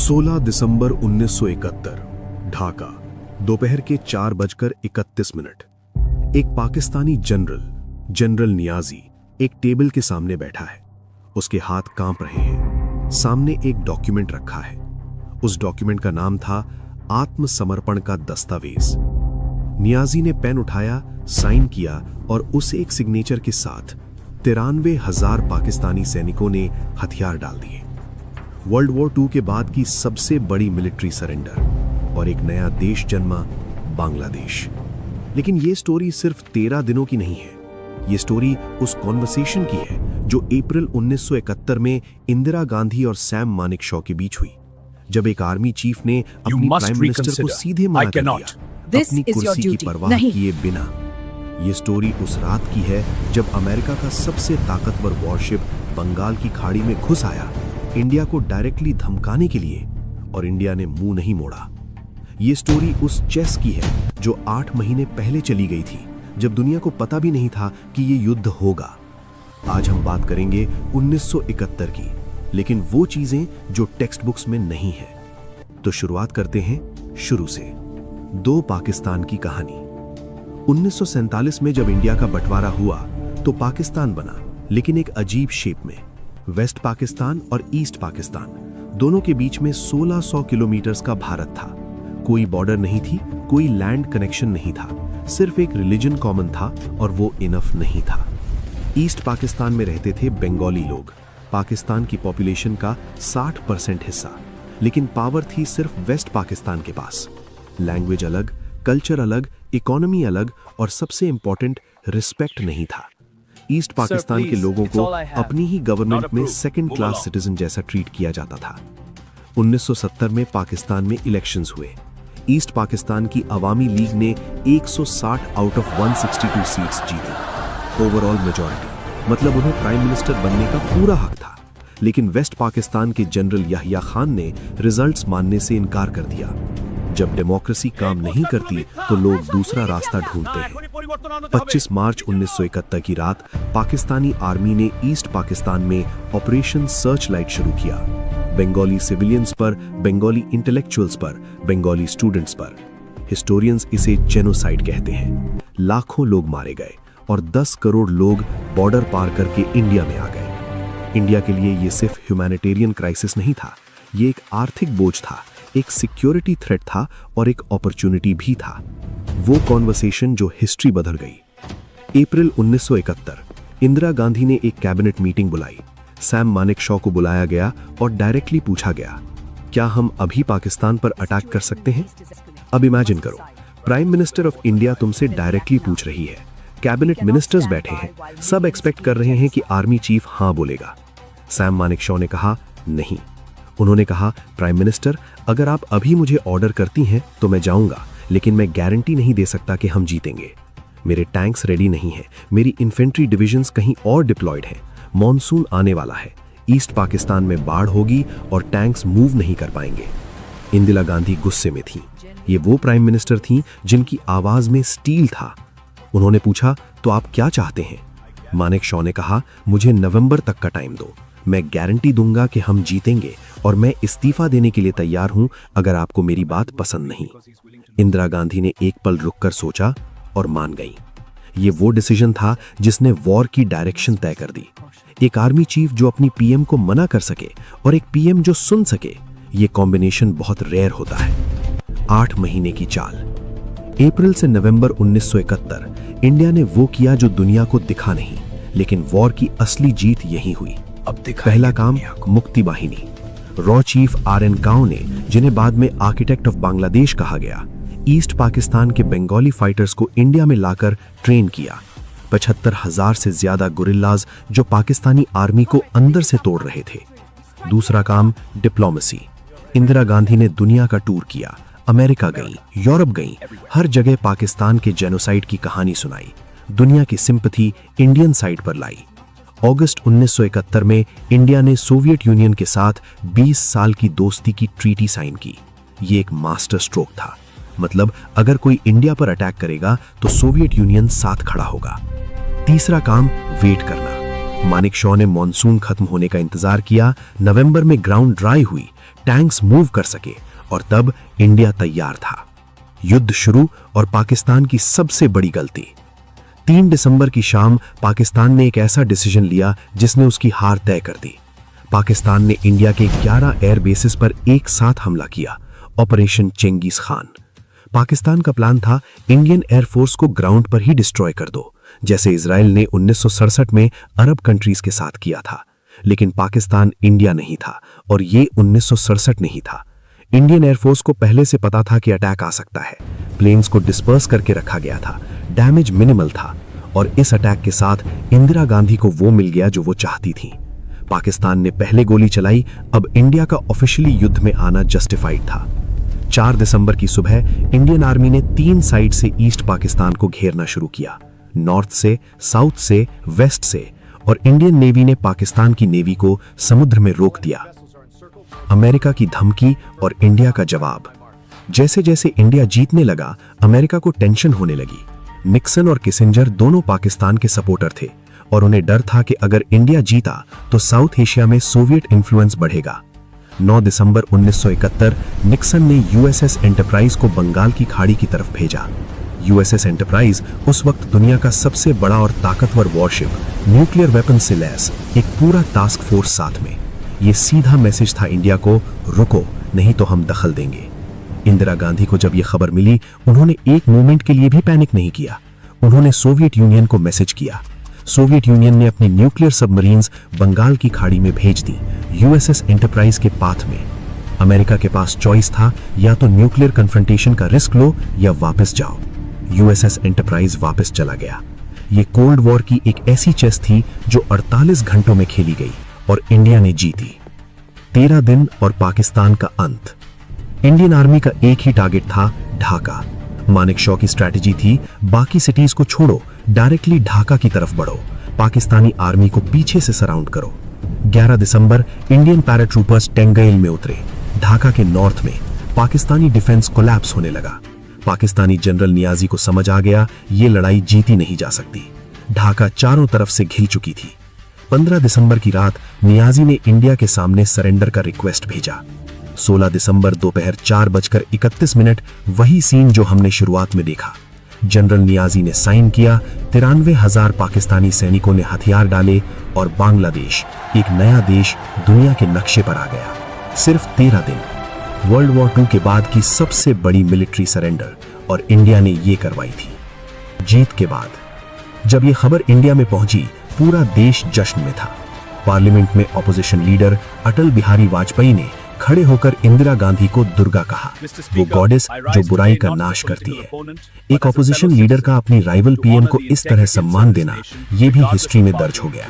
16 दिसंबर 1971, ढाका, दोपहर के 4:31। एक पाकिस्तानी जनरल नियाजी एक टेबल के सामने बैठा है। उसके हाथ कांप रहे हैं। सामने एक डॉक्यूमेंट रखा है। उस डॉक्यूमेंट का नाम था आत्मसमर्पण का दस्तावेज। नियाजी ने पेन उठाया, साइन किया और उस एक सिग्नेचर के साथ 93,000 पाकिस्तानी सैनिकों ने हथियार डाल दिए। वर्ल्ड वॉर II के बाद की सबसे बड़ी मिलिट्री सरेंडर और एक नया देश जन्मा, बांग्लादेश। लेकिन ये स्टोरी सिर्फ 13 दिनों की नहीं है। ये स्टोरी उस कॉन्वर्सेशन की है जो अप्रैल 1971 में इंदिरा गांधी और सैम मानेकशॉ के बीच हुई, जब एक आर्मी चीफ ने अपनी प्राइम मिनिस्टर को सीधे मना कर दिया, अपनी कुर्सी की परवाह किए बिना। ये स्टोरी उस रात की है जब अमेरिका का सबसे ताकतवर वॉरशिप बंगाल की खाड़ी में घुस आया इंडिया को डायरेक्टली धमकाने के लिए, और इंडिया ने मुंह नहीं मोड़ा। ये स्टोरी उस चेस की है जो 8 महीने पहले चली गई थी, जब दुनिया को पता भी नहीं था कि ये युद्ध होगा। आज हम बात करेंगे 1971 की, लेकिन वो चीजें जो टेक्स्ट बुक्स में नहीं है। तो शुरुआत करते हैं शुरू से। 2 पाकिस्तान की कहानी। 1947 में जब इंडिया का बंटवारा हुआ तो पाकिस्तान बना, लेकिन एक अजीब शेप में। वेस्ट पाकिस्तान और ईस्ट पाकिस्तान दोनों के बीच में 1600 किलोमीटर का भारत था। कोई बॉर्डर नहीं थी, कोई लैंड कनेक्शन नहीं था, सिर्फ एक रिलीजन कॉमन था और वो इनफ नहीं था। ईस्ट पाकिस्तान में रहते थे बंगाली लोग, पाकिस्तान की पॉपुलेशन का 60% हिस्सा, लेकिन पावर थी सिर्फ वेस्ट पाकिस्तान के पास। लैंग्वेज अलग, कल्चर अलग, इकोनॉमी अलग और सबसे इंपॉर्टेंट, रिस्पेक्ट नहीं था। ईस्ट पाकिस्तान के लोगों को अपनी ही गवर्नमेंट में सेकंड क्लास सिटीजन जैसा ट्रीट किया जाता था। 1970 में पाकिस्तान में इलेक्शंस हुए। ईस्ट पाकिस्तान की अवामी लीग ने 160 आउट ऑफ 162 सीट्स जीती, ओवरऑल मेजॉरिटी, मतलब उन्हें प्राइम मिनिस्टर बनने का पूरा हक था। लेकिन वेस्ट पाकिस्तान के जनरल याहिया खान ने रिजल्ट्स मानने से इनकार कर दिया। जब डेमोक्रेसी काम नहीं करती तो लोग दूसरा रास्ता ढूंढते हैं। 25 मार्च 1971 की रात पाकिस्तानी आर्मी ने ईस्ट पाकिस्तान में ऑपरेशन सर्च लाइट शुरू किया। बंगाली सिविलियंस पर, बंगाली इंटेलेक्चुअल्स पर, बंगाली स्टूडेंट्स पर। हिस्टोरियंस इसे जेनोसाइड कहते हैं। लाखों लोग मारे गए और 10 करोड़ लोग बॉर्डर पार करके इंडिया में आ गए। इंडिया के लिए ये सिर्फ ह्यूमैनिटेरियन क्राइसिस नहीं था, ये एक आर्थिक बोझ था, एक सिक्योरिटी थ्रेट था और एक अपॉर्चुनिटी भी था। वो कॉन्वर्सेशन जो हिस्ट्री बदल गई। अप्रैल 1971, इंदिरा गांधी ने एक कैबिनेट मीटिंग बुलाई। सैम मानेकशॉ को बुलाया गया और डायरेक्टली पूछा गया, क्या हम अभी पाकिस्तान पर अटैक कर सकते हैं? अब इमेजिन करो, प्राइम मिनिस्टर ऑफ इंडिया तुमसे डायरेक्टली पूछ रही है। कैबिनेट मिनिस्टर्स बैठे हैं, सब एक्सपेक्ट कर रहे हैं कि आर्मी चीफ हाँ बोलेगा। सैम मानेकशॉ ने कहा नहीं। उन्होंने कहा, प्राइम मिनिस्टर, अगर आप अभी मुझे ऑर्डर करती हैं तो मैं जाऊंगा, लेकिन मैं गारंटी नहीं दे सकता कि हम जीतेंगे। मेरे टैंक्स रेडी नहीं हैं, मेरी इन्फेंट्री डिविजन्स कहीं और डिप्लॉयड हैं, मॉनसून आने वाला है, ईस्ट पाकिस्तान में बाढ़ होगी और टैंक्स मूव नहीं कर पाएंगे। इंदिरा गांधी गुस्से में थी। ये वो प्राइम मिनिस्टर थीं जिनकी आवाज में स्टील था। उन्होंने पूछा, तो आप क्या चाहते हैं? मानेकशॉ ने कहा, मुझे नवंबर तक का टाइम दो, मैं गारंटी दूंगा कि हम जीतेंगे और मैं इस्तीफा देने के लिए तैयार हूं अगर आपको मेरी बात पसंद नहीं। इंदिरा गांधी ने एक पल रुककर सोचा और मान गई। ये वो डिसीजन था जिसने वॉर की डायरेक्शन तय कर दी। एक आर्मी चीफ जो अपनी पीएम को मना कर सके और एक पीएम जो सुन सके, ये कॉम्बिनेशन बहुत रेयर होता है। 8 महीने की चाल। अप्रैल से नवंबर 1971 इंडिया ने वो किया जो दुनिया को दिखा नहीं, लेकिन वॉर की असली जीत यही हुई। पहला काम, मुक्ति वाहिनी। रॉ चीफ RN काओ ने, जिन्हें बाद में आर्किटेक्ट ऑफ बांग्लादेश कहा गया, ईस्ट पाकिस्तान के बंगाली फाइटर्स को इंडिया में लाकर ट्रेन किया। 75,000 से ज्यादा गुरिल्लाज जो पाकिस्तानी आर्मी को अंदर से तोड़ रहे थे। दूसरा काम, डिप्लोमेसी। इंदिरा गांधी ने दुनिया का टूर किया, अमेरिका गई, यूरोप गई, हर जगह पाकिस्तान के जेनोसाइड की कहानी सुनाई, दुनिया की सिंपैथी इंडियन साइड पर लाई। अगस्त 1971 में इंडिया ने सोवियत यूनियन के साथ 20 साल की दोस्ती की ट्रीटी साइन की। ये एक मास्टर स्ट्रोक था, मतलब अगर कोई इंडिया पर अटैक करेगा तो सोवियत यूनियन साथ खड़ा होगा। तीसरा काम, वेट करना। मानेकशॉ ने मॉनसून खत्म होने का इंतजार किया। नवंबर में ग्राउंड ड्राई हुई, टैंक्स मूव कर सके, और तब इंडिया तैयार था। युद्ध शुरू और पाकिस्तान की सबसे बड़ी गलती। 3 दिसंबर की शाम पाकिस्तान ने एक ऐसा डिसीजन लिया जिसने उसकी हार तय कर दी। पाकिस्तान ने इंडिया के 11 एयर बेसिस पर एक साथ हमला किया, ऑपरेशन चेंगिस खान। पाकिस्तान का प्लान था इंडियन एयरफोर्स को ग्राउंड पर ही डिस्ट्रॉय कर दो, जैसे इजराइल ने 1967 में अरब कंट्रीज के साथ किया था। लेकिन पाकिस्तान इंडिया नहीं था, और ये 1967 नहीं था। इंडियन एयरफोर्स को पहले से पता था कि अटैक आ सकता है। प्लेन्स को डिस्पर्स करके रखा गया था, डैमेज मिनिमल था, और इस अटैक के साथ इंदिरा गांधी को वो मिल गया जो वो चाहती थी। पाकिस्तान ने पहले गोली चलाई, अब इंडिया का ऑफिशियली युद्ध में आना जस्टिफाइड था। 4 दिसंबर की सुबह इंडियन आर्मी ने 3 साइड से ईस्ट पाकिस्तान को घेरना शुरू किया, नॉर्थ से, साउथ से, वेस्ट से, और इंडियन नेवी ने पाकिस्तान की नेवी को समुद्र में रोक दिया। अमेरिका की धमकी और इंडिया का जवाब। जैसे जैसे इंडिया जीतने लगा, अमेरिका को टेंशन होने लगी। निक्सन और किसिंजर दोनों पाकिस्तान के सपोर्टर थे, और उन्हें डर था कि अगर इंडिया जीता तो साउथ एशिया में सोवियत इन्फ्लुएंस बढ़ेगा। 9 दिसंबर 1971 निक्सन ने यूएसएस एंटरप्राइज को बंगाल की खाड़ी की तरफ भेजा। यूएसएस एंटरप्राइज उस वक्त दुनिया का सबसे बड़ा और ताकतवर वॉरशिप, न्यूक्लियर वेपन से लैस एक पूरा टास्क फोर्स साथ में। ये सीधा मैसेज था इंडिया को, रुको नहीं तो हम दखल देंगे। इंदिरा गांधी को जब ये खबर मिली, उन्होंने एक मोमेंट के लिए भी पैनिक नहीं किया। उन्होंने सोवियत यूनियन को मैसेज किया। सोवियत यूनियन ने अपनी न्यूक्लियर सबमरीन्स बंगाल की खाड़ी में भेज दी, यूएसएस एंटरप्राइज के पाथ में। अमेरिका के पास चॉइस था, या तो न्यूक्लियर कन्फ्रंटेशन का रिस्क लो या वापस जाओ। यूएसएस एंटरप्राइज वापस चला गया। ये कोल्ड वॉर की एक ऐसी चेस थी जो 48 घंटों में खेली गई, और इंडिया ने जीती। 13 दिन और पाकिस्तान का अंत। इंडियन आर्मी का एक ही टारगेट था, ढाका। मानेकशॉ की स्ट्रैटेजी थी, बाकी सिटीज को छोड़ो, डायरेक्टली ढाका की तरफ बढ़ो, पाकिस्तानी आर्मी को पीछे से सराउंड करो। 11 दिसंबर इंडियन पैराट्रूपर्स टेंगइल में उतरे। ढाका के नॉर्थ में पाकिस्तानी डिफेंस कोलैप्स होने लगा। पाकिस्तानी जनरल नियाजी को समझ आ गया, ये लड़ाई जीती नहीं जा सकती। ढाका चारों तरफ से घिर चुकी थी। 15 दिसंबर की रात नियाजी ने इंडिया के सामने सरेंडर का रिक्वेस्ट भेजा। 16 दिसंबर दोपहर 4:31 वही सीन जो हमने शुरुआत में देखा। जनरल नियाजी ने साइन किया, 93,000 पाकिस्तानी सैनिकों ने हथियार डाले, और बांग्लादेश, एक नया देश, दुनिया के नक्शे पर आ गया। सिर्फ 13 दिन। वर्ल्ड वॉर 2 के बाद की सबसे बड़ी मिलिट्री सरेंडर, और इंडिया ने ये करवाई थी। जीत के बाद जब ये खबर इंडिया में पहुंची, पूरा देश जश्न में था। पार्लियामेंट में ऑपोजिशन लीडर अटल बिहारी वाजपेयी ने खड़े होकर इंदिरा गांधी को दुर्गा कहा, वो गॉडेस जो बुराई का नाश करती है। एक ऑपोजिशन लीडर का अपनी राइवल पीएम को इस तरह सम्मान देना, ये भी हिस्ट्री में दर्ज हो गया।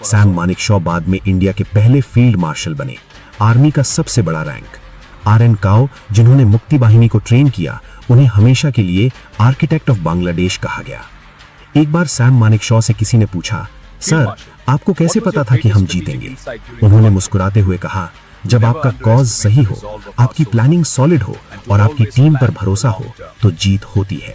सैम मानेकशॉ बाद में इंडिया के पहले फील्ड मार्शल बने, आर्मी का सबसे बड़ा रैंक। आर.एन. काओ, जिन्होंने मुक्ति बाहिनी को ट्रेन किया, उन्हें हमेशा के लिए आर्किटेक्ट ऑफ बांग्लादेश कहा गया। एक बार सैम मानेकशॉ से किसी ने पूछा, सर आपको कैसे पता था कि हम जीतेंगे? उन्होंने मुस्कुराते हुए कहा, जब आपका कॉज सही हो, आपकी प्लानिंग सॉलिड हो, और आपकी टीम पर भरोसा हो, तो जीत होती है।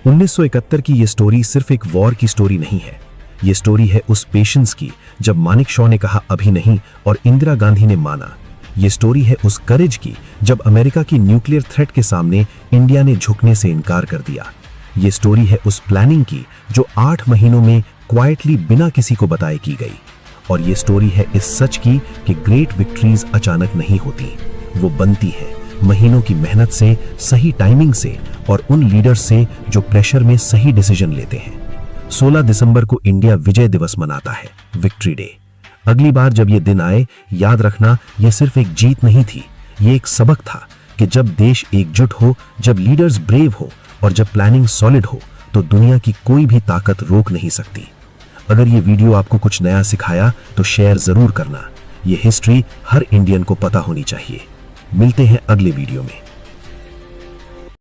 1971 की ये स्टोरी सिर्फ एक वॉर की स्टोरी नहीं है। ये स्टोरी है उस पेशेंस की जब मानेकशॉ ने कहा अभी नहीं, और इंदिरा गांधी ने माना। ये स्टोरी है उस करेज की जब अमेरिका की न्यूक्लियर थ्रेट के सामने इंडिया ने झुकने से इनकार कर दिया। ये स्टोरी है उस प्लानिंग की जो 8 महीनों में क्वाइटली बिना किसी को बताए की गई। और ये स्टोरी है इस सच की कि ग्रेट विक्ट्रीज अचानक नहीं होती, वो बनती है महीनों की मेहनत से, सही टाइमिंग से, और उन लीडर्स से जो प्रेशर में सही डिसीजन लेते हैं। 16 दिसंबर को इंडिया विजय दिवस मनाता है, विक्ट्री डे। अगली बार जब ये दिन आए, याद रखना ये सिर्फ एक जीत नहीं थी, ये एक सबक था कि जब देश एकजुट हो, जब लीडर्स ब्रेव हो, और जब प्लानिंग सॉलिड हो, तो दुनिया की कोई भी ताकत रोक नहीं सकती। अगर ये वीडियो आपको कुछ नया सिखाया तो शेयर जरूर करना। ये हिस्ट्री हर इंडियन को पता होनी चाहिए। मिलते हैं अगले वीडियो में।